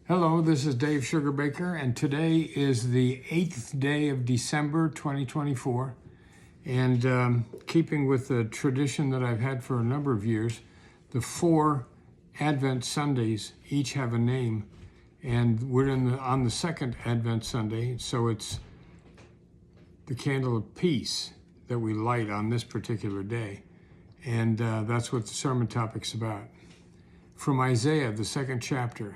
Hello, this is Dave Sugarbaker, and today is the 8th day of December 2024. And keeping with the tradition that I've had for a number of years, the 4 Advent Sundays each have a name, and we're on the second Advent Sunday, so it's the candle of peace that we light on this particular day. And that's what the sermon topic's about. From Isaiah, the 2nd chapter.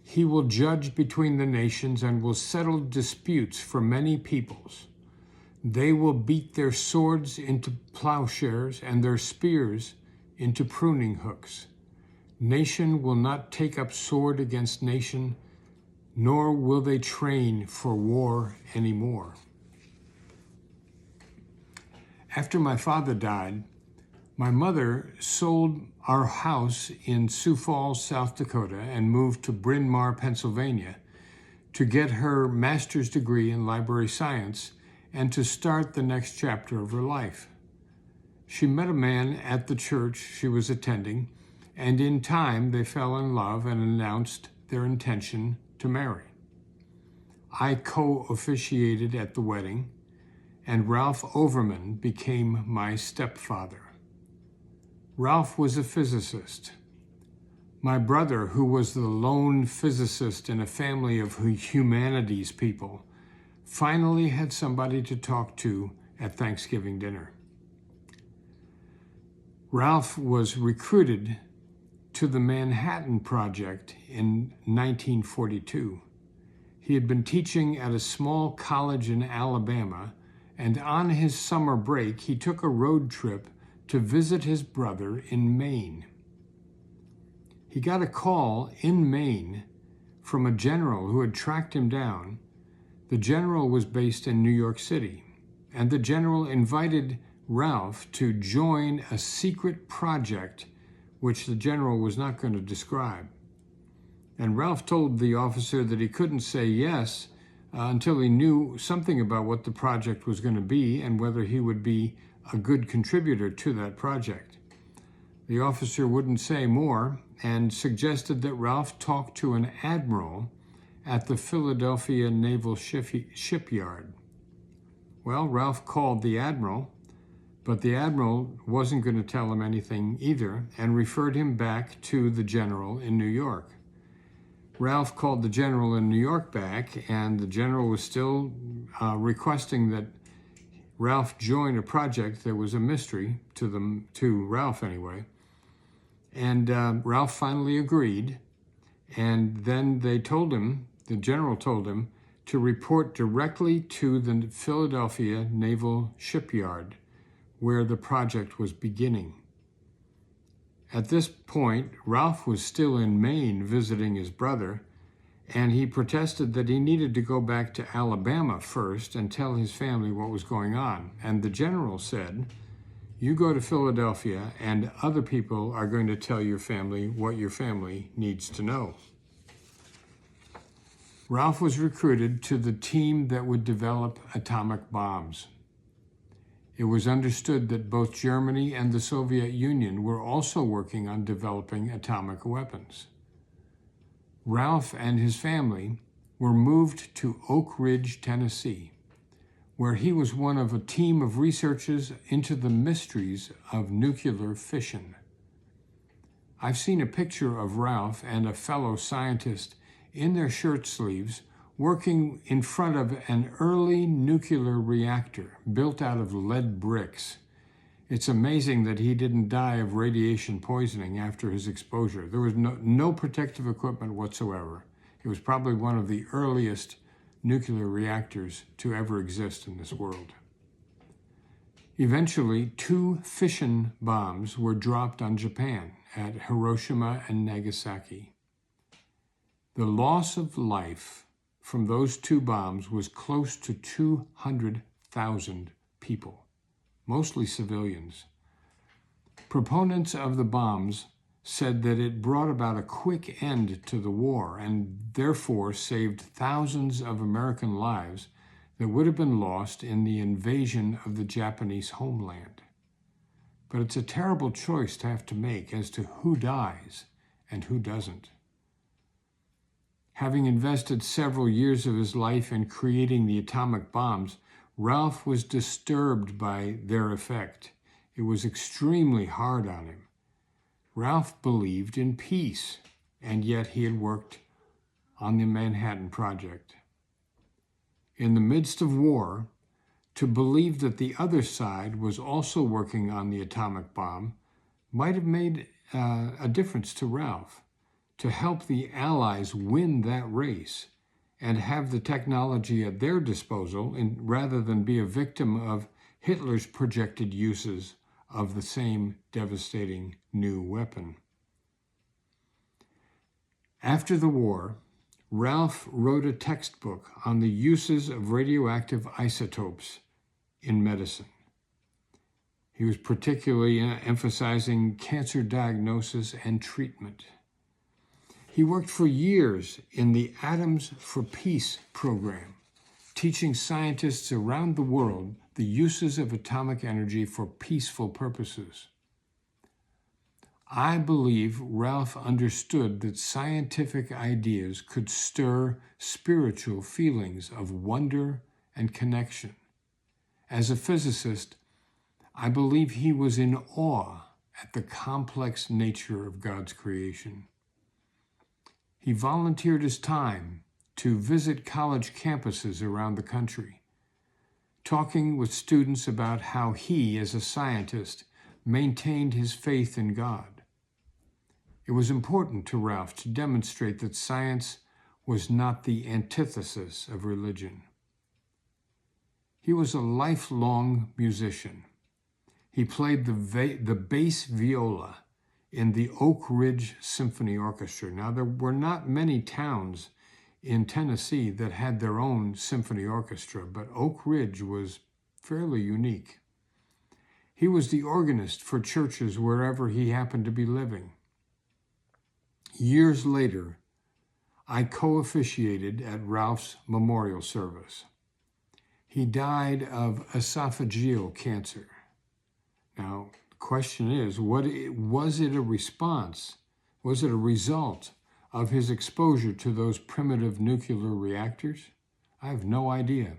He will judge between the nations and will settle disputes for many peoples. They will beat their swords into plowshares and their spears into pruning hooks. Nation will not take up sword against nation, nor will they train for war anymore. After my father died, my mother sold our house in Sioux Falls, South Dakota, and moved to Bryn Mawr, Pennsylvania, to get her master's degree in library science and to start the next chapter of her life. She met a man at the church she was attending, and in time they fell in love and announced their intention to marry. I co-officiated at the wedding, and Ralph Overman became my stepfather. Ralph was a physicist. My brother, who was the lone physicist in a family of humanities people, finally had somebody to talk to at Thanksgiving dinner. Ralph was recruited to the Manhattan Project in 1942. He had been teaching at a small college in Alabama, and on his summer break, he took a road trip to visit his brother in Maine. He got a call in Maine from a general who had tracked him down. The general was based in New York City, and the general invited Ralph to join a secret project which the general was not going to describe. And Ralph told the officer that he couldn't say yes until he knew something about what the project was going to be and whether he would be a good contributor to that project. The officer wouldn't say more and suggested that Ralph talk to an admiral at the Philadelphia Naval Shipyard. Well, Ralph called the admiral, but the admiral wasn't going to tell him anything either and referred him back to the general in New York. Ralph called the general in New York back, and the general was still requesting that Ralph joined a project that was a mystery to Ralph anyway. And Ralph finally agreed, and then they told him, the general told him, to report directly to the Philadelphia Naval Shipyard, where the project was beginning. At this point, Ralph was still in Maine visiting his brother, and he protested that he needed to go back to Alabama first and tell his family what was going on. And the general said, you go to Philadelphia and other people are going to tell your family what your family needs to know. Ralph was recruited to the team that would develop atomic bombs. It was understood that both Germany and the Soviet Union were also working on developing atomic weapons. Ralph and his family were moved to Oak Ridge, Tennessee, where he was one of a team of researchers into the mysteries of nuclear fission. I've seen a picture of Ralph and a fellow scientist in their shirt sleeves working in front of an early nuclear reactor built out of lead bricks. It's amazing that he didn't die of radiation poisoning after his exposure. There was no protective equipment whatsoever. It was probably one of the earliest nuclear reactors to ever exist in this world. Eventually, 2 fission bombs were dropped on Japan at Hiroshima and Nagasaki. The loss of life from those 2 bombs was close to 200,000 people. Mostly civilians. Proponents of the bombs said that it brought about a quick end to the war and therefore saved thousands of American lives that would have been lost in the invasion of the Japanese homeland. But it's a terrible choice to have to make as to who dies and who doesn't. Having invested several years of his life in creating the atomic bombs, Ralph was disturbed by their effect. It was extremely hard on him. Ralph believed in peace, and yet he had worked on the Manhattan Project. In the midst of war, to believe that the other side was also working on the atomic bomb might have made a difference to Ralph. To help the Allies win that race and have the technology at their disposal, rather than be a victim of Hitler's projected uses of the same devastating new weapon. After the war, Ralph wrote a textbook on the uses of radioactive isotopes in medicine. He was particularly emphasizing cancer diagnosis and treatment. He worked for years in the Atoms for Peace program, teaching scientists around the world the uses of atomic energy for peaceful purposes. I believe Ralph understood that scientific ideas could stir spiritual feelings of wonder and connection. As a physicist, I believe he was in awe at the complex nature of God's creation. He volunteered his time to visit college campuses around the country, talking with students about how he, as a scientist, maintained his faith in God. It was important to Ralph to demonstrate that science was not the antithesis of religion. He was a lifelong musician. He played the bass viola in the Oak Ridge Symphony Orchestra. Now, there were not many towns in Tennessee that had their own symphony orchestra, but Oak Ridge was fairly unique. He was the organist for churches wherever he happened to be living. Years later, I co-officiated at Ralph's memorial service. He died of esophageal cancer. Now, the question is, was it a response? Was it a result of his exposure to those primitive nuclear reactors? I have no idea.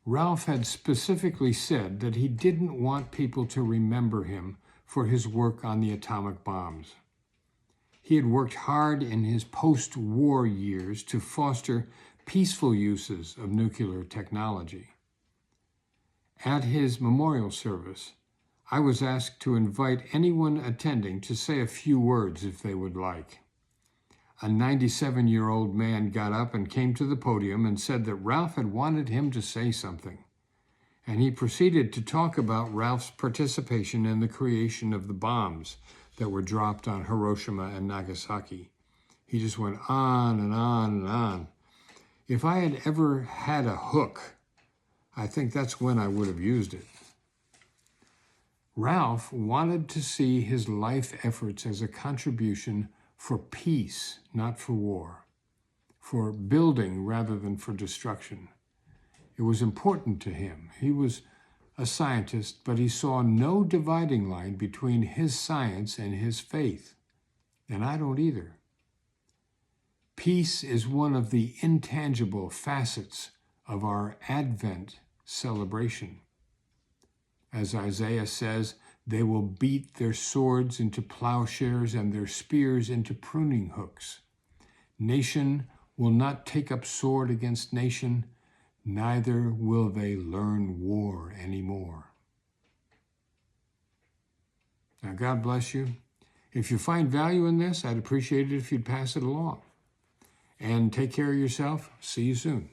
Ralph had specifically said that he didn't want people to remember him for his work on the atomic bombs. He had worked hard in his post-war years to foster peaceful uses of nuclear technology. At his memorial service, I was asked to invite anyone attending to say a few words if they would like. A 97-year-old man got up and came to the podium and said that Ralph had wanted him to say something. And he proceeded to talk about Ralph's participation in the creation of the bombs that were dropped on Hiroshima and Nagasaki. He just went on and on and on. If I had ever had a hook, I think that's when I would have used it. Ralph wanted to see his life efforts as a contribution for peace, not for war, for building rather than for destruction. It was important to him. He was a scientist, but he saw no dividing line between his science and his faith, and I don't either. Peace is one of the intangible facets of our Advent celebration. As Isaiah says, they will beat their swords into plowshares and their spears into pruning hooks. Nation will not take up sword against nation, neither will they learn war anymore. Now, God bless you. If you find value in this, I'd appreciate it if you'd pass it along. And take care of yourself. See you soon.